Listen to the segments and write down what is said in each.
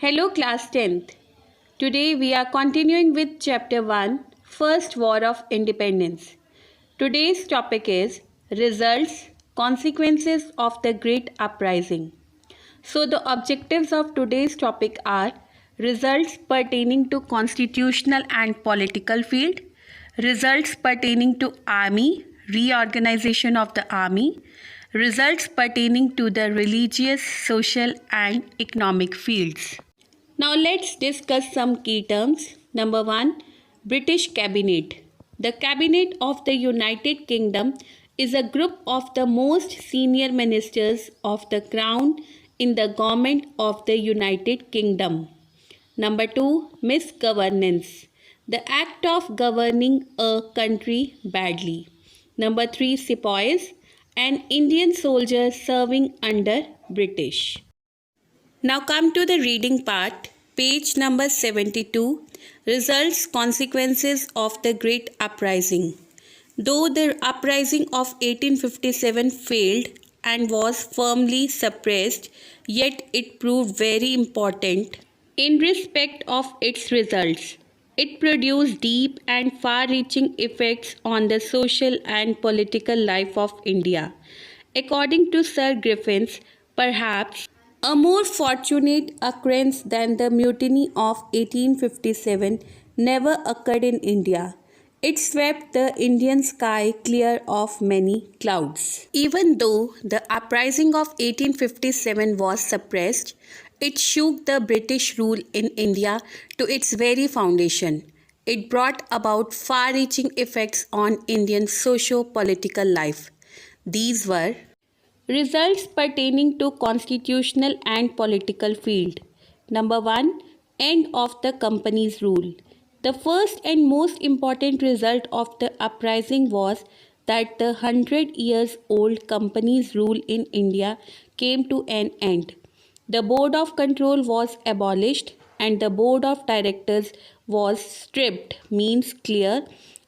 Hello class 10th. Today we are continuing with chapter 1, First War of Independence. Today's topic is Results, Consequences of the Great Uprising. So the objectives of today's topic are results pertaining to constitutional and political field, results pertaining to army, reorganization of the army, results pertaining to the religious, social and economic fields. Now let's discuss some key terms. Number 1, British Cabinet. The Cabinet of the United Kingdom is a group of the most senior ministers of the Crown in the government of the United Kingdom. Number 2, Misgovernance. The act of governing a country badly. Number 3, Sepoys, an Indian soldier serving under British. Now come to the reading part, page number 72, Results, Consequences of the Great Uprising. Though the uprising of 1857 failed and was firmly suppressed, yet it proved very important in respect of its results. It produced deep and far-reaching effects on the social and political life of India. According to Sir Griffiths, perhaps a more fortunate occurrence than the mutiny of 1857 never occurred in India. It swept the Indian sky clear of many clouds. Even though the uprising of 1857 was suppressed, it shook the British rule in India to its very foundation. It brought about far-reaching effects on Indian socio-political life. These were results pertaining to constitutional and political field. Number 1, end of the company's rule. The first and most important result of the uprising was that the 100-year-old company's rule in India came to an end. The Board of Control was abolished and the Board of Directors was stripped, means clear,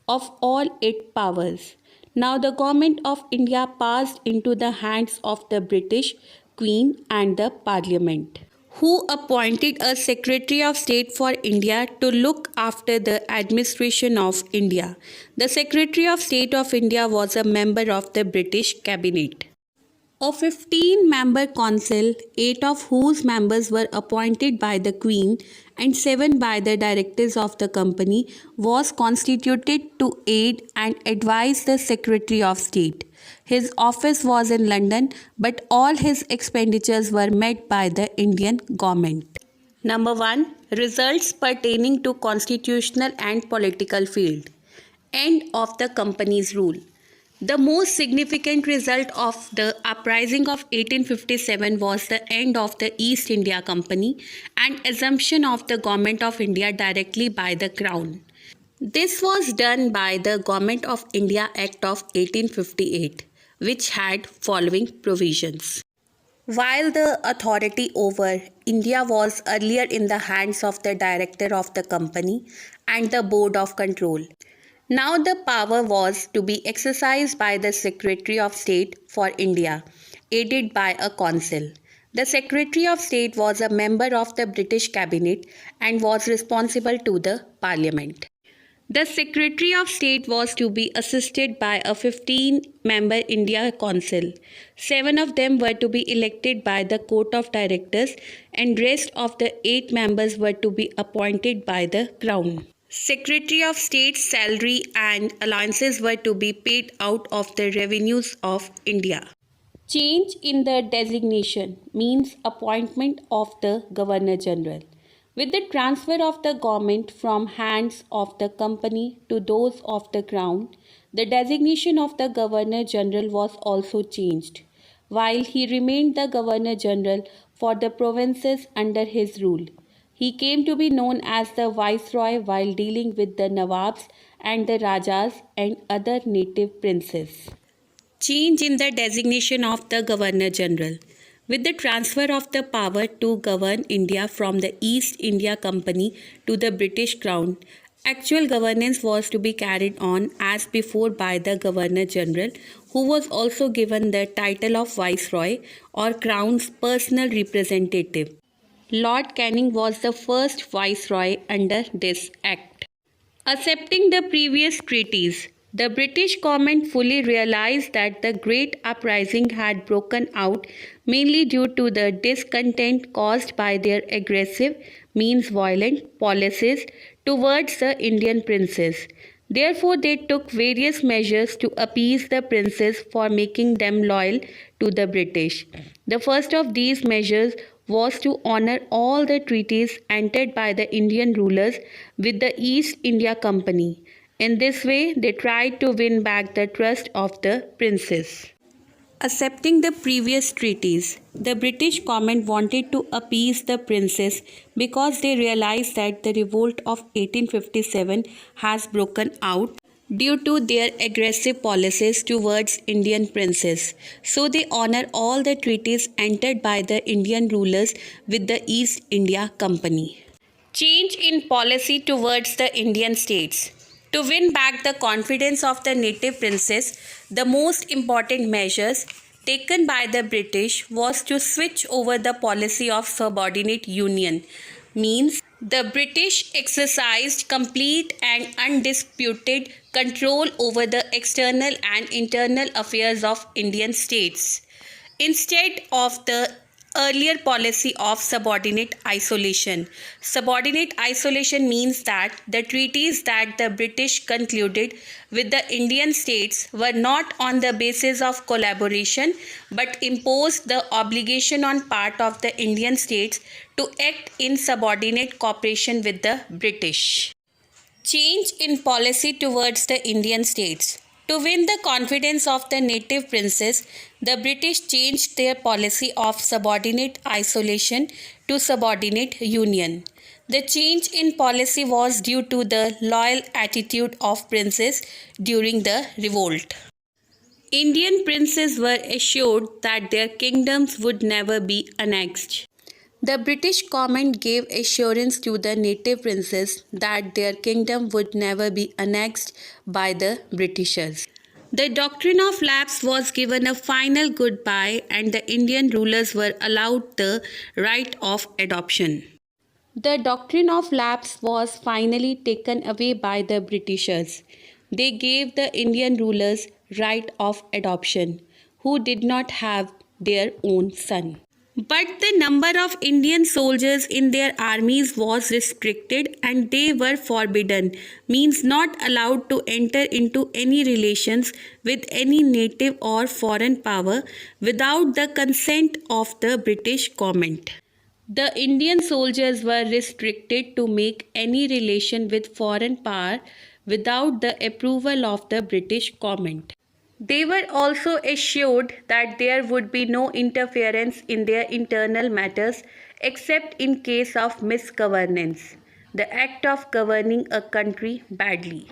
of all its powers. Now the Government of India passed into the hands of the British Queen and the Parliament, who appointed a Secretary of State for India to look after the administration of India. The Secretary of State of India was a member of the British Cabinet. A 15-member council, 8 of whose members were appointed by the Queen and 7 by the directors of the company, was constituted to aid and advise the Secretary of State. His office was in London, but all his expenditures were met by the Indian government. Number 1. Results pertaining to constitutional and political field. End of the company's rule. The most significant result of the uprising of 1857 was the end of the East India Company and assumption of the Government of India directly by the Crown. This was done by the Government of India Act of 1858, which had following provisions. While the authority over India was earlier in the hands of the director of the company and the Board of Control, now the power was to be exercised by the Secretary of State for India, aided by a council. The Secretary of State was a member of the British Cabinet and was responsible to the Parliament. The Secretary of State was to be assisted by a 15-member India Council. 7 of them were to be elected by the Court of Directors and rest of the 8 members were to be appointed by the Crown. Secretary of State's salary and allowances were to be paid out of the revenues of India. Change in the designation means appointment of the Governor General. With the transfer of the government from hands of the company to those of the Crown, the designation of the Governor General was also changed, while he remained the Governor General for the provinces under his rule. He came to be known as the Viceroy while dealing with the Nawabs and the Rajas and other native princes. Change in the designation of the Governor General. With the transfer of the power to govern India from the East India Company to the British Crown, actual governance was to be carried on as before by the Governor General, who was also given the title of Viceroy or Crown's personal representative. Lord Canning was the first viceroy under this act. Accepting the previous treaties, the British government fully realized that the Great Uprising had broken out mainly due to the discontent caused by their aggressive, means violent policies towards the Indian princes. Therefore, they took various measures to appease the princes for making them loyal to the British. The first of these measures was to honor all the treaties entered by the Indian rulers with the East India Company. In this way, they tried to win back the trust of the princes. Accepting the previous treaties, the British government wanted to appease the princes because they realized that the revolt of 1857 has broken out due to their aggressive policies towards Indian princes. So they honor all the treaties entered by the Indian rulers with the East India Company. Change in policy towards the Indian states. To win back the confidence of the native princes, the most important measures taken by the British was to switch over the policy of subordinate union. Means the British exercised complete and undisputed control over the external and internal affairs of Indian states, instead of the earlier policy of subordinate isolation. Subordinate isolation means that the treaties that the British concluded with the Indian states were not on the basis of collaboration but imposed the obligation on part of the Indian states to act in subordinate cooperation with the British. Change in policy towards the Indian states. To win the confidence of the native princes, the British changed their policy of subordinate isolation to subordinate union. The change in policy was due to the loyal attitude of princes during the revolt. Indian princes were assured that their kingdoms would never be annexed. The British government gave assurance to the native princes that their kingdom would never be annexed by the Britishers. The doctrine of lapse was given a final goodbye and the Indian rulers were allowed the right of adoption. The doctrine of lapse was finally taken away by the Britishers. They gave the Indian rulers right of adoption, who did not have their own son. But the number of Indian soldiers in their armies was restricted and they were forbidden, means not allowed to enter into any relations with any native or foreign power without the consent of the British government. The Indian soldiers were restricted to make any relation with foreign power without the approval of the British government. They were also assured that there would be no interference in their internal matters except in case of misgovernance, the act of governing a country badly.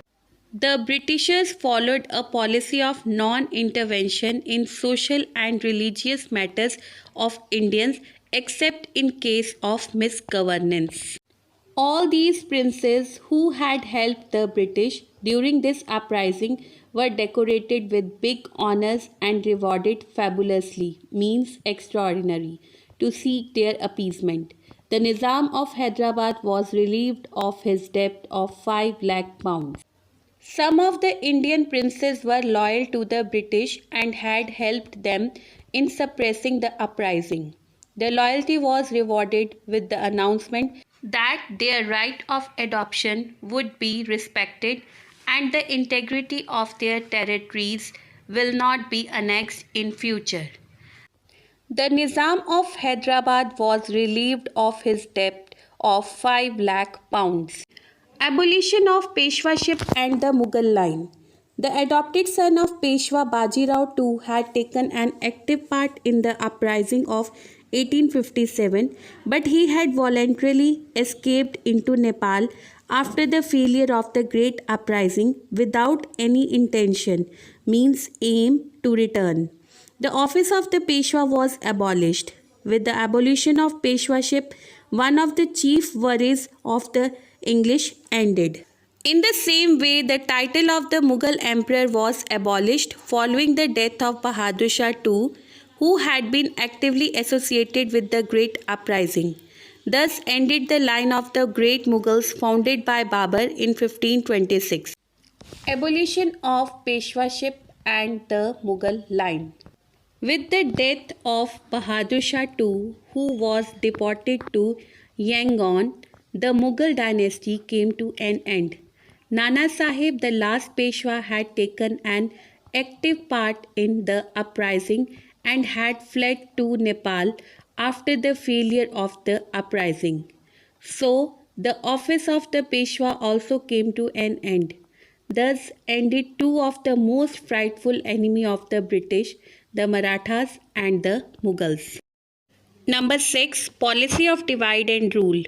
The Britishers followed a policy of non-intervention in social and religious matters of Indians except in case of misgovernance. All these princes who had helped the British during this uprising were decorated with big honors and rewarded fabulously, means extraordinary, to seek their appeasement. The Nizam of Hyderabad was relieved of his debt of 5 lakh pounds. Some of the Indian princes were loyal to the British and had helped them in suppressing the uprising. Their loyalty was rewarded with the announcement that their right of adoption would be respected and the integrity of their territories will not be annexed in future. The Nizam of Hyderabad was relieved of his debt of 5 lakh pounds. Abolition of Peshwaship and the Mughal line. The adopted son of Peshwa Bajirao too had taken an active part in the uprising of 1857, but he had voluntarily escaped into Nepal after the failure of the Great Uprising without any intention, means aim, to return. The office of the Peshwa was abolished. With the abolition of Peshwaship, one of the chief worries of the English ended. In the same way, the title of the Mughal emperor was abolished following the death of Bahadur Shah II, who had been actively associated with the Great Uprising. thus ended the line of the great Mughals founded by Babur in 1526. Abolition of Peshwaship and the Mughal line. With the death of Bahadur Shah II, who was deported to Yangon, the Mughal dynasty came to an end. Nana Sahib, the last Peshwa, had taken an active part in the uprising and had fled to Nepal after the failure of the uprising. So, the office of the Peshwa also came to an end. Thus ended two of the most frightful enemy of the British, the Marathas and the Mughals. Number 6. Policy of divide and rule.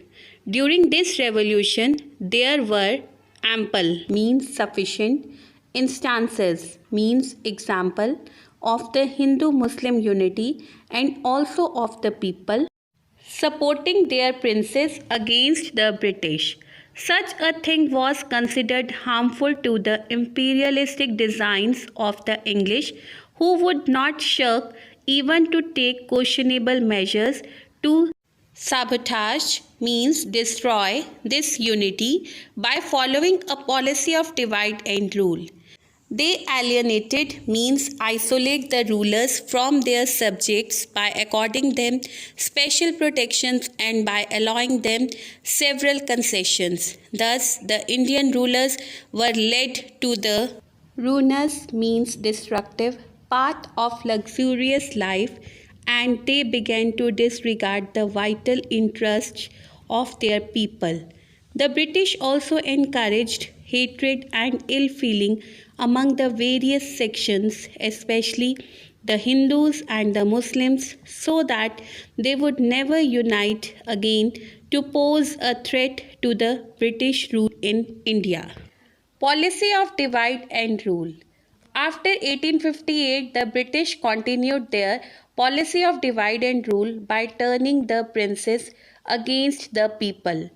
During this revolution, there were ample means sufficient instances means example of the Hindu-Muslim unity and also of the people supporting their princes against the British. Such a thing was considered harmful to the imperialistic designs of the English, who would not shirk even to take questionable measures to sabotage means destroy this unity by following a policy of divide and rule. They alienated means isolate the rulers from their subjects by according them special protections and by allowing them several concessions. Thus, the Indian rulers were led to the ruinous means destructive path of luxurious life, and they began to disregard the vital interests of their people. The British also encouraged hatred and ill feeling among the various sections, especially the Hindus and the Muslims, so that they would never unite again to pose a threat to the British rule in India. Policy of divide and rule. After 1858, the British continued their policy of divide and rule by turning the princes against the people,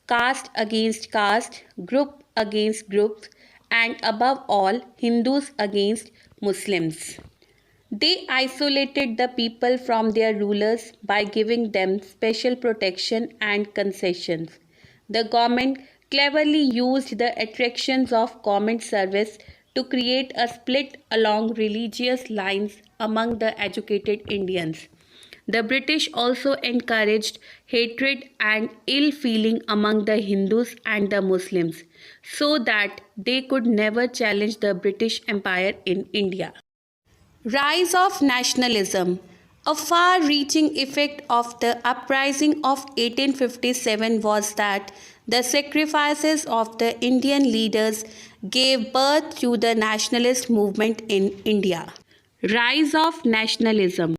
caste against caste, group against groups, and above all, Hindus against Muslims. They isolated the people from their rulers by giving them special protection and concessions. The government cleverly used the attractions of government service to create a split along religious lines among the educated Indians. The British also encouraged hatred and ill feeling among the Hindus and the Muslims so that they could never challenge the British Empire in India. Rise of nationalism. A far-reaching effect of the uprising of 1857 was that the sacrifices of the Indian leaders gave birth to the nationalist movement in India. Rise of nationalism.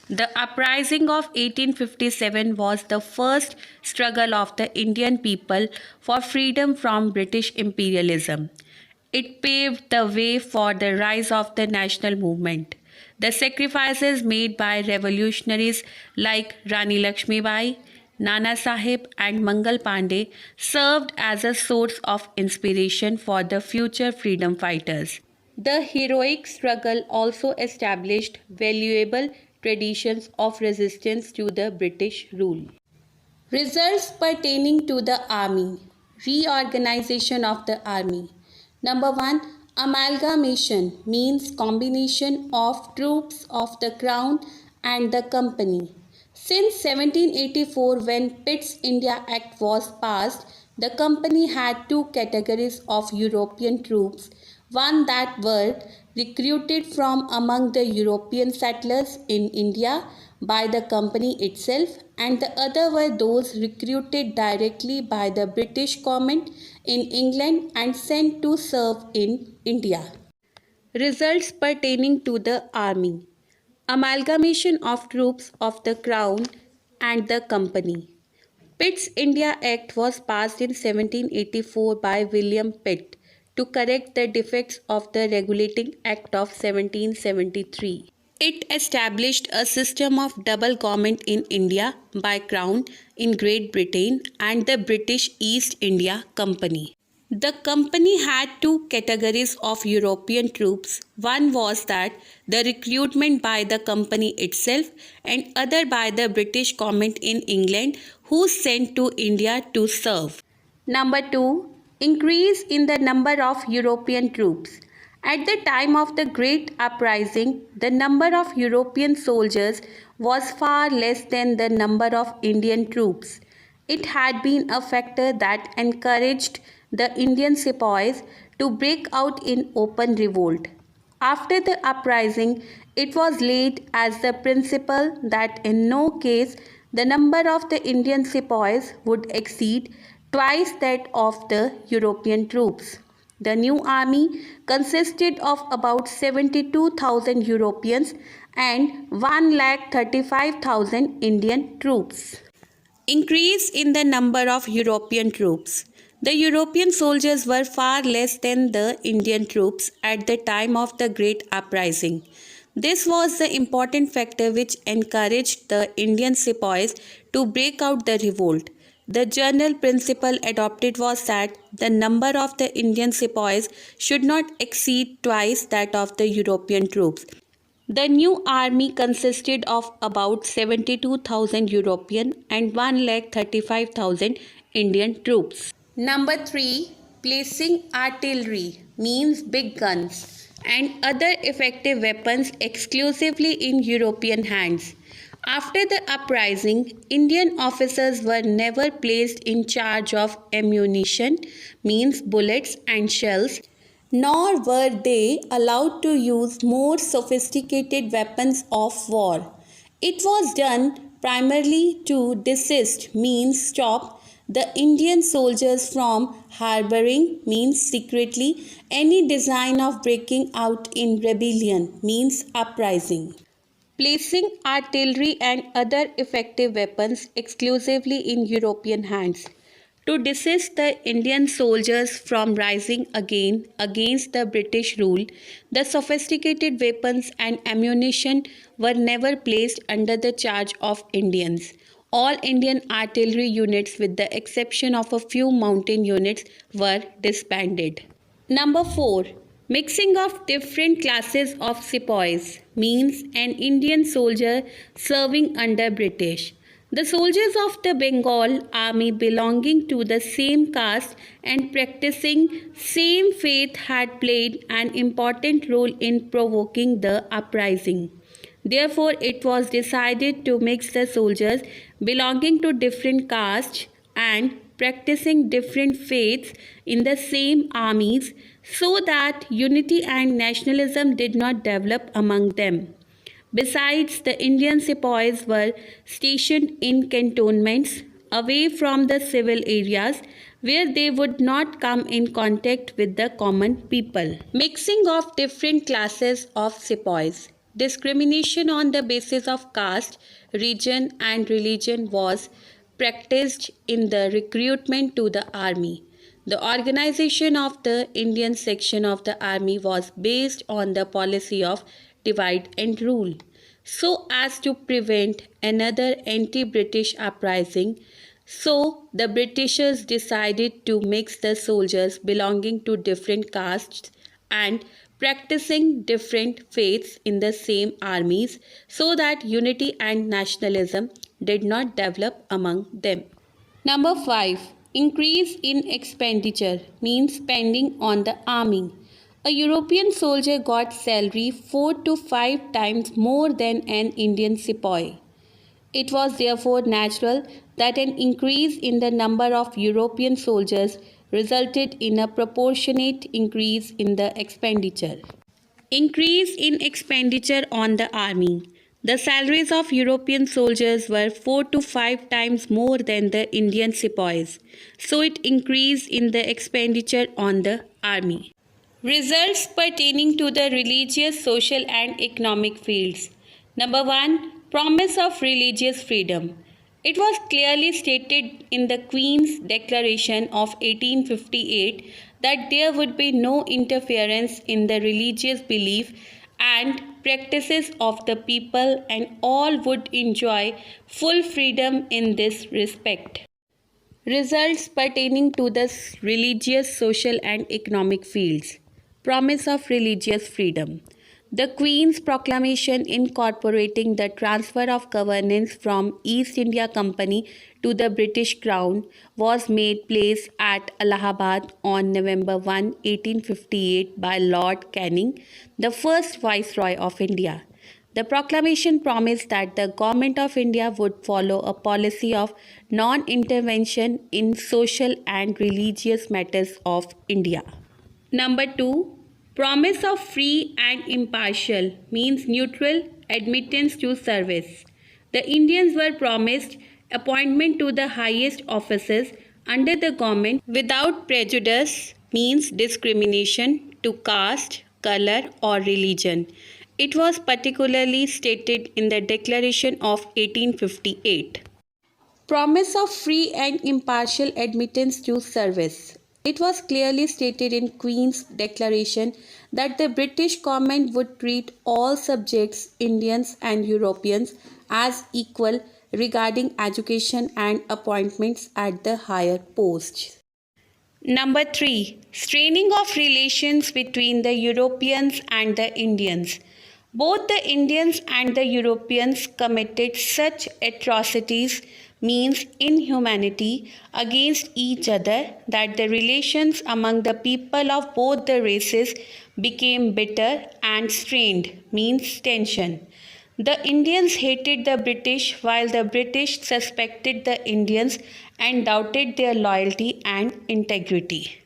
The uprising of 1857 was the first struggle of the Indian people for freedom from British imperialism. It paved the way for the rise of the national movement. The sacrifices made by revolutionaries like Rani Lakshmibai, Nana Sahib and Mangal Pandey served as a source of inspiration for the future freedom fighters. The heroic struggle also established valuable traditions of resistance to the British rule. Results pertaining to the army. Reorganization of the army. Number 1. Amalgamation means combination of troops of the crown and the company. Since 1784, when Pitt's India Act was passed, the company had two categories of European troops, one that were recruited from among the European settlers in India by the company itself, and the other were those recruited directly by the British government in England and sent to serve in India. Results pertaining to the army. Amalgamation of troops of the crown and the company. Pitt's India Act was passed in 1784 by William Pitt to correct the defects of the Regulating Act of 1773. It established a system of double government in India by Crown in Great Britain and the British East India Company. The company had two categories of European troops. One was that the recruitment by the company itself and other by the British government in England who sent to India to serve. Number 2. Increase in the number of European troops. At the time of the Great Uprising, the number of European soldiers was far less than the number of Indian troops. It had been a factor that encouraged the Indian sepoys to break out in open revolt. After the uprising, it was laid as the principle that in no case the number of the Indian sepoys would exceed twice that of the European troops. The new army consisted of about 72,000 Europeans and 1,35,000 Indian troops. Increase in the number of European troops. The European soldiers were far less than the Indian troops at the time of the Great Uprising. This was the important factor which encouraged the Indian sepoys to break out the revolt. The general principle adopted was that the number of the Indian sepoys should not exceed twice that of the European troops. The new army consisted of about 72,000 European and 1,35,000 Indian troops. Number 3. Placing artillery means big guns and other effective weapons exclusively in European hands. After the uprising, Indian officers were never placed in charge of ammunition, means bullets and shells, nor were they allowed to use more sophisticated weapons of war. It was done primarily to desist, means stop, the Indian soldiers from harboring, means secretly, any design of breaking out in rebellion, means uprising. Placing artillery and other effective weapons exclusively in European hands. To desist the Indian soldiers from rising again against the British rule, the sophisticated weapons and ammunition were never placed under the charge of Indians. All Indian artillery units, with the exception of a few mountain units, were disbanded. Number 4. Mixing of different classes of sepoys means an Indian soldier serving under British. The soldiers of the Bengal army belonging to the same caste and practicing same faith had played an important role in provoking the uprising. Therefore, it was decided to mix the soldiers belonging to different castes and practicing different faiths in the same armies so that unity and nationalism did not develop among them. Besides, the Indian sepoys were stationed in cantonments away from the civil areas where they would not come in contact with the common people. Mixing of different classes of sepoys. Discrimination on the basis of caste, region and religion was practiced in the recruitment to the army. The organization of the Indian section of the army was based on the policy of divide and rule, so as to prevent another anti-British uprising. So the Britishers decided to mix the soldiers belonging to different castes and practicing different faiths in the same armies so that unity and nationalism did not develop among them. Number 5. Increase in expenditure means spending on the army. A European soldier got salary 4 to 5 times more than an Indian sepoy. It was therefore natural that an increase in the number of European soldiers resulted in a proportionate increase in the expenditure. Increase in expenditure on the army. The salaries of European soldiers were 4 to 5 times more than the Indian sepoys, so it increased in the expenditure on the army. Results pertaining to the religious, social and economic fields. Number 1. Promise of religious freedom. It was clearly stated in the Queen's Declaration of 1858 that there would be no interference in the religious belief and practices of the people and all would enjoy full freedom in this respect. Results pertaining to the religious, social, and economic fields. Promise of religious freedom. The Queen's proclamation incorporating the transfer of governance from East India Company to the British Crown was made place at Allahabad on November 1, 1858 by Lord Canning, the first Viceroy of India. The proclamation promised that the Government of India would follow a policy of non intervention in social and religious matters of India. Number 2. Promise of free and impartial means neutral admittance to service. The Indians were promised appointment to the highest offices under the government without prejudice means discrimination to caste, color, or religion. It was particularly stated in the Declaration of 1858. Promise of free and impartial admittance to service. It was clearly stated in Queen's Declaration that the British government would treat all subjects, Indians and Europeans, as equal regarding education and appointments at the higher posts. Number 3. Straining of relations between the Europeans and the Indians. Both the Indians and the Europeans committed such atrocities means inhumanity against each other that the relations among the people of both the races became bitter and strained means tension. The Indians hated the British while the British suspected the Indians and doubted their loyalty and integrity.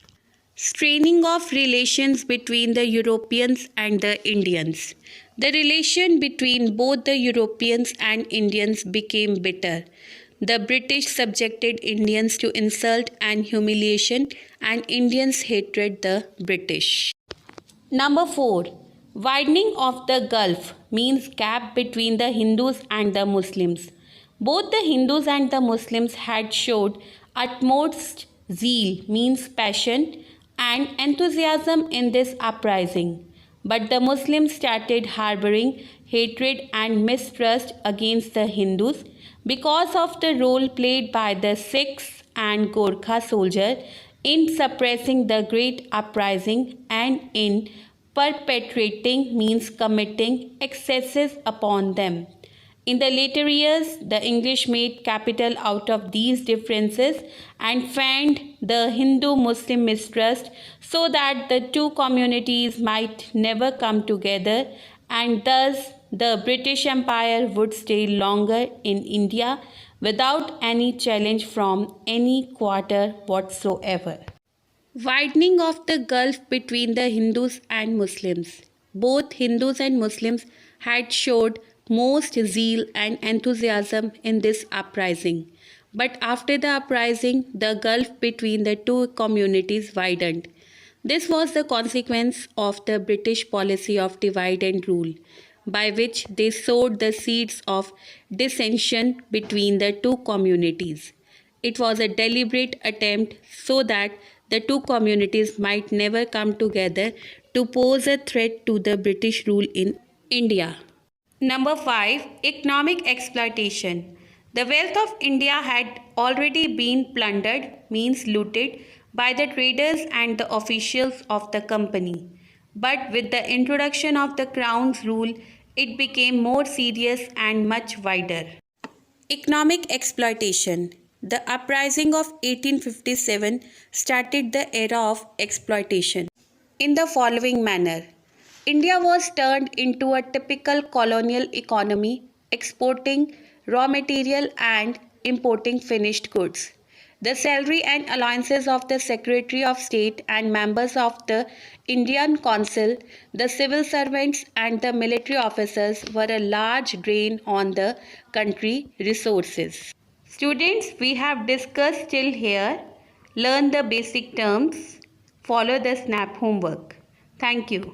Straining of relations between the Europeans and the Indians. The relation between both the Europeans and Indians became bitter. The British subjected Indians to insult and humiliation, and Indians hated the British. Number 4. Widening of the Gulf means gap between the Hindus and the Muslims. Both the Hindus and the Muslims had showed utmost zeal means passion and enthusiasm in this uprising. But the Muslims started harboring hatred and mistrust against the Hindus because of the role played by the Sikhs and Gorkha soldiers in suppressing the great uprising and in perpetrating means committing excesses upon them. In the later years, the English made capital out of these differences and fanned the Hindu-Muslim mistrust so that the two communities might never come together, and thus the British Empire would stay longer in India without any challenge from any quarter whatsoever. Widening of the gulf between the Hindus and Muslims. Both Hindus and Muslims had showed most zeal and enthusiasm in this uprising. But after the uprising, the gulf between the two communities widened. This was the consequence of the British policy of divide and rule, by which they sowed the seeds of dissension between the two communities. It was a deliberate attempt so that the two communities might never come together to pose a threat to the British rule in India. Number 5. Economic exploitation. The wealth of India had already been plundered, means looted, by the traders and the officials of the company. But with the introduction of the Crown's rule, it became more serious and much wider. Economic exploitation. The uprising of 1857 started the era of exploitation in the following manner. India was turned into a typical colonial economy, exporting raw material and importing finished goods. The salary and allowances of the Secretary of State and members of the Indian Council, the civil servants and the military officers were a large drain on the country resources. Students, we have discussed till here. Learn the basic terms. Follow the SNAP homework. Thank you.